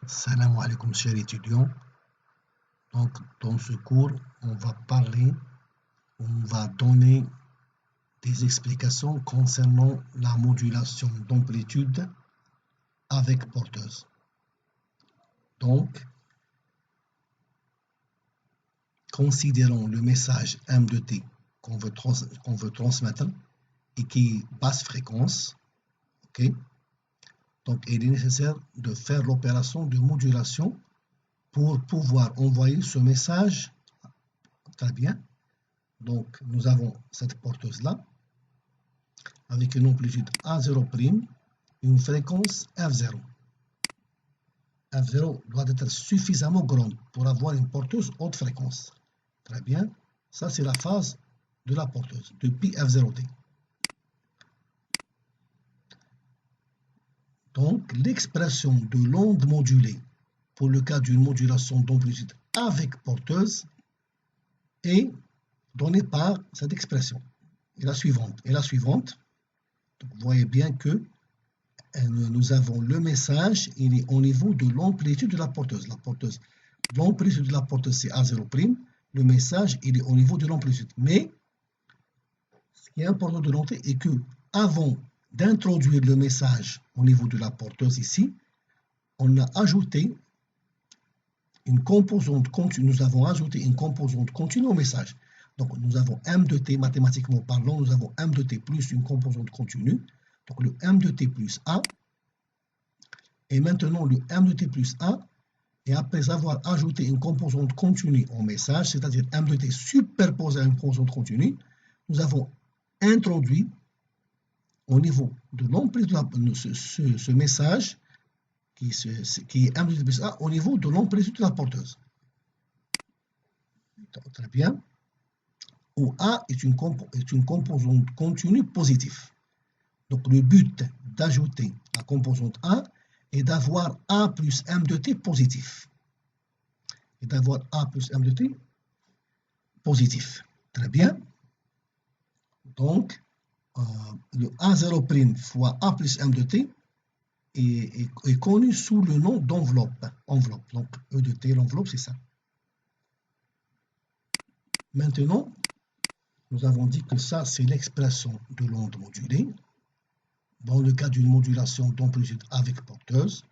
Salam alaikum chers étudiants. Donc dans ce cours, on va donner des explications concernant la modulation d'amplitude avec porteuse. Donc, considérons le message M de T qu'on veut transmettre et qui est basse fréquence. Okay? Donc, il est nécessaire de faire l'opération de modulation pour pouvoir envoyer ce message. Très bien. Donc, nous avons cette porteuse-là avec une amplitude A0', une fréquence F0. F0 doit être suffisamment grande pour avoir une porteuse haute fréquence. Très bien. Ça, c'est la phase de la porteuse, depuis F0T. Donc, l'expression de l'onde modulée pour le cas d'une modulation d'amplitude avec porteuse est donnée par cette expression. Et la suivante. Donc, vous voyez bien que nous avons le message, il est au niveau de l'amplitude de la porteuse. L'amplitude de la porteuse, c'est A0'. Le message, il est au niveau de l'amplitude. Mais, ce qui est important de noter est que, avant d'introduire le message au niveau de la porteuse ici, on a ajouté une composante continue. Nous avons ajouté une composante continue au message. Donc, nous avons M de T, mathématiquement parlant, nous avons M de T plus une composante continue. Donc, le M de T plus A. Et maintenant, le M de T plus A. Et après avoir ajouté une composante continue au message, c'est-à-dire M de T superposé à une composante continue, nous avons introduit au niveau de l'amplitude de ce message, qui est M de T plus A, au niveau de l'amplitude de la porteuse. Très bien. Où A est une composante continue positive. Donc, le but d'ajouter la composante A est d'avoir A plus M de T positif. Très bien. Donc, le A0' fois A plus M de T est connu sous le nom d'enveloppe. Donc, E de T, l'enveloppe, c'est ça. Maintenant, nous avons dit que ça, c'est l'expression de l'onde modulée dans le cas d'une modulation d'amplitude avec porteuse.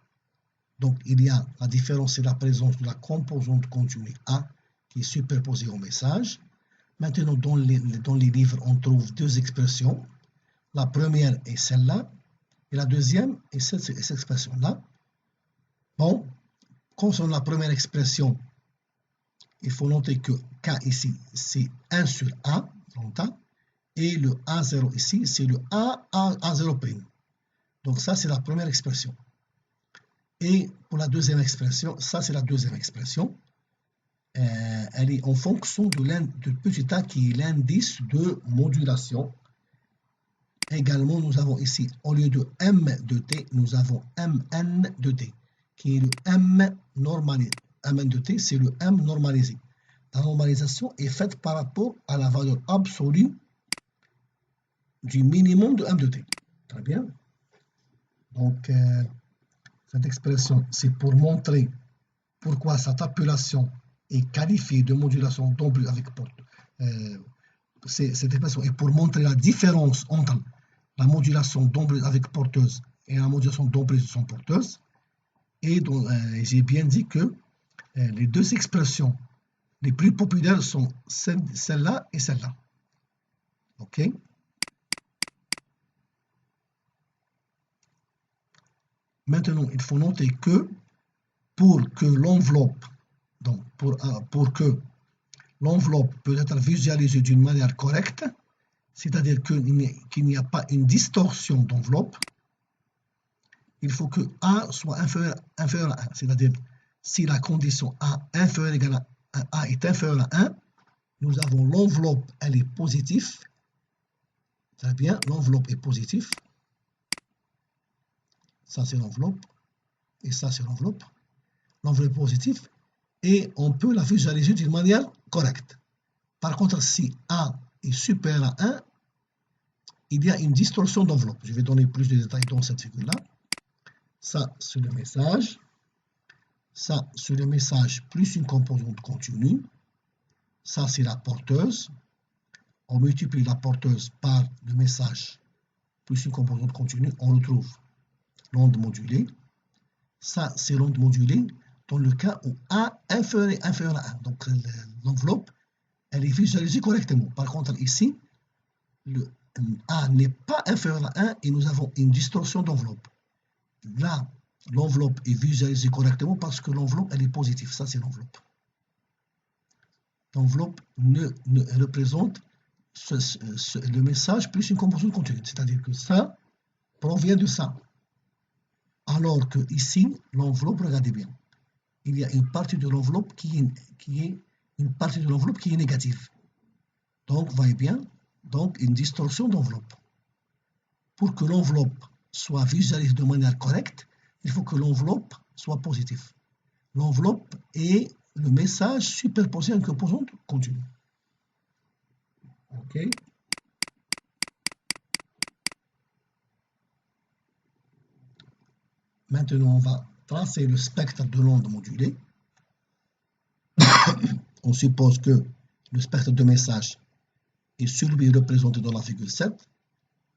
Donc, il y a la différence, c'est la présence de la composante continue A qui est superposée au message. Maintenant, dans les livres, on trouve deux expressions. La première est celle-là et la deuxième est cette expression-là. Bon, concernant la première expression, il faut noter que K ici, c'est 1 sur A, et le A0 ici, c'est le A0'. Donc ça, c'est la première expression. Et pour la deuxième expression, ça, c'est la deuxième expression. Elle est en fonction de petit a qui est l'indice de modulation. Également, nous avons ici, au lieu de M de T, nous avons Mn de T, qui est le M normalisé. Mn de T, c'est le M normalisé. La normalisation est faite par rapport à la valeur absolue du minimum de M de T. Très bien. Donc, cette expression, c'est pour montrer pourquoi cette appellation est qualifiée de modulation d'amplitude avec porteuse. Cette expression est pour montrer la différence entre la modulation d'amplitude avec porteuse et la modulation d'amplitude sans porteuse. Et j'ai bien dit que les deux expressions les plus populaires sont celle-là et celle-là. OK? Maintenant, il faut noter que pour que l'enveloppe, donc pour que l'enveloppe peut être visualisée d'une manière correcte, c'est-à-dire qu'il n'y a pas une distorsion d'enveloppe, il faut que A soit inférieur à 1. C'est-à-dire, si la condition A inférieure à A est inférieure à 1, nous avons l'enveloppe, elle est positive. Très bien, l'enveloppe est positive. Ça, c'est l'enveloppe. Et ça, c'est l'enveloppe. L'enveloppe est positive. Et on peut la visualiser d'une manière correcte. Par contre, si A est supérieur à 1, il y a une distorsion d'enveloppe. Je vais donner plus de détails dans cette figure-là. Ça, c'est le message. Ça, c'est le message plus une composante continue. Ça, c'est la porteuse. On multiplie la porteuse par le message plus une composante continue. On retrouve l'onde modulée. Ça, c'est l'onde modulée dans le cas où A inférieur à 1. Donc, l'enveloppe, elle est visualisée correctement. Par contre, ici, le A n'est pas inférieur à 1 et nous avons une distorsion d'enveloppe. Là, l'enveloppe est visualisée correctement parce que l'enveloppe, elle est positive. Ça, c'est l'enveloppe. L'enveloppe représente le message plus une composante continue. C'est-à-dire que ça provient de ça. Alors que ici, l'enveloppe, regardez bien, il y a une partie de l'enveloppe qui est négative. Donc, voyez bien, donc une distorsion d'enveloppe. Pour que l'enveloppe soit visualisée de manière correcte, il faut que l'enveloppe soit positive. L'enveloppe est le message superposé à une composante continue. OK. Maintenant, on va tracer le spectre de l'onde modulée. On suppose que le spectre de message est celui représenté dans la figure 7,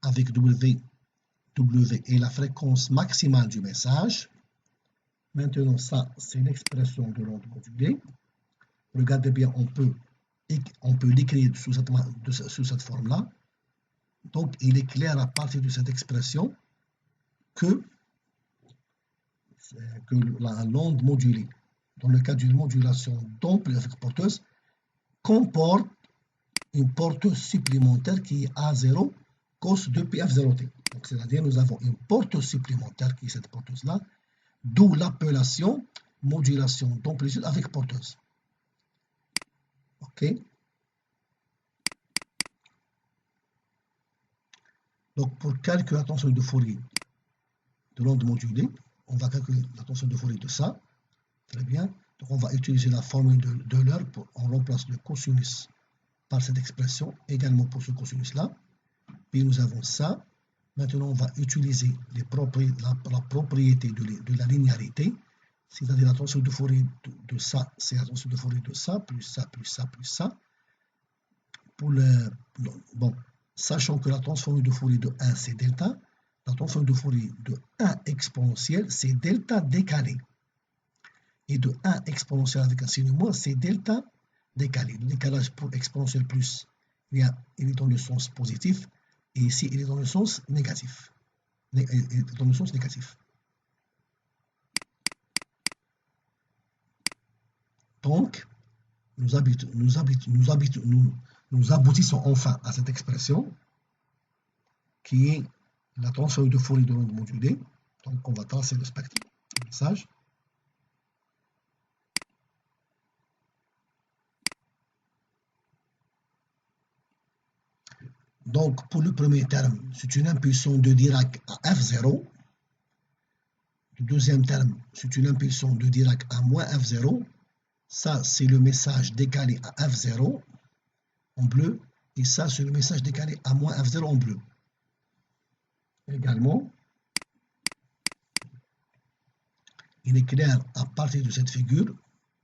avec W est la fréquence maximale du message. Maintenant, ça, c'est l'expression de l'onde modulée. Regardez bien, on peut l'écrire sous cette forme-là. Donc, il est clair à partir de cette expression que l'onde modulée, dans le cas d'une modulation d'amplitude avec porteuse, comporte une porteuse supplémentaire qui est A0 cos 2πf0t. Donc, c'est-à-dire nous avons une porteuse supplémentaire qui est cette porteuse-là, d'où l'appellation modulation d'amplitude avec porteuse. OK. Donc, pour calculer la tension de Fourier de l'onde modulée, on va calculer la tension de Fourier de ça. Très bien. Donc, on va utiliser la formule de l'heure. On remplace le cosinus par cette expression, également pour ce cosinus-là. Puis, nous avons ça. Maintenant, on va utiliser la propriété de la linéarité, c'est-à-dire la tension de Fourier de ça, c'est la tension de Fourier de ça, plus ça, plus ça, plus ça. Bon, sachant que la transformée de Fourier de 1, c'est delta, la transformée de Fourier de 1 exponentielle, c'est delta décalé. Et de 1 exponentielle avec un signe moins, c'est delta décalé. Le décalage pour exponentielle plus, il est dans le sens positif, et ici, il est dans le sens négatif. Donc, nous aboutissons enfin à cette expression qui est la transformée de Fourier de l'onde modulée. Donc, on va tracer le spectre du message. Donc, pour le premier terme, c'est une impulsion de Dirac à F0. Le deuxième terme, c'est une impulsion de Dirac à moins F0. Ça, c'est le message décalé à F0 en bleu. Et ça, c'est le message décalé à moins F0 en bleu. Également, il est clair à partir de cette figure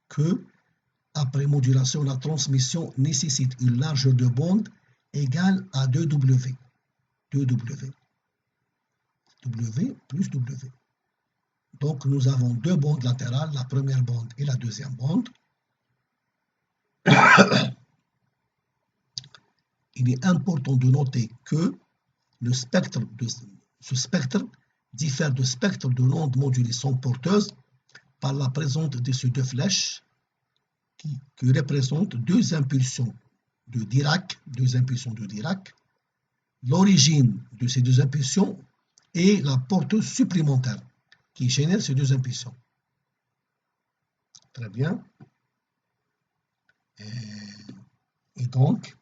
que, après modulation, la transmission nécessite une largeur de bande égale à 2W. 2W. W plus W. Donc, nous avons deux bandes latérales, la première bande et la deuxième bande. Il est important de noter que ce spectre diffère du spectre de l'onde modulée sans porteuse par la présence de ces deux flèches qui représentent deux impulsions de Dirac, L'origine de ces deux impulsions est la porteuse supplémentaire qui génère ces deux impulsions. Très bien. Et donc,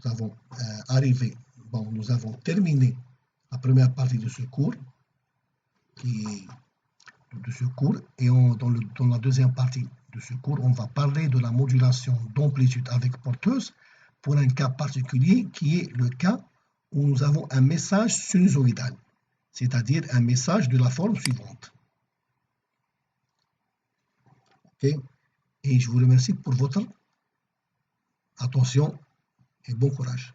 nous avons terminé la première partie de ce cours, et dans la deuxième partie de ce cours, on va parler de la modulation d'amplitude avec porteuse pour un cas particulier qui est le cas où nous avons un message sinusoïdal, c'est-à-dire un message de la forme suivante. Ok. Et je vous remercie pour votre attention et bon courage.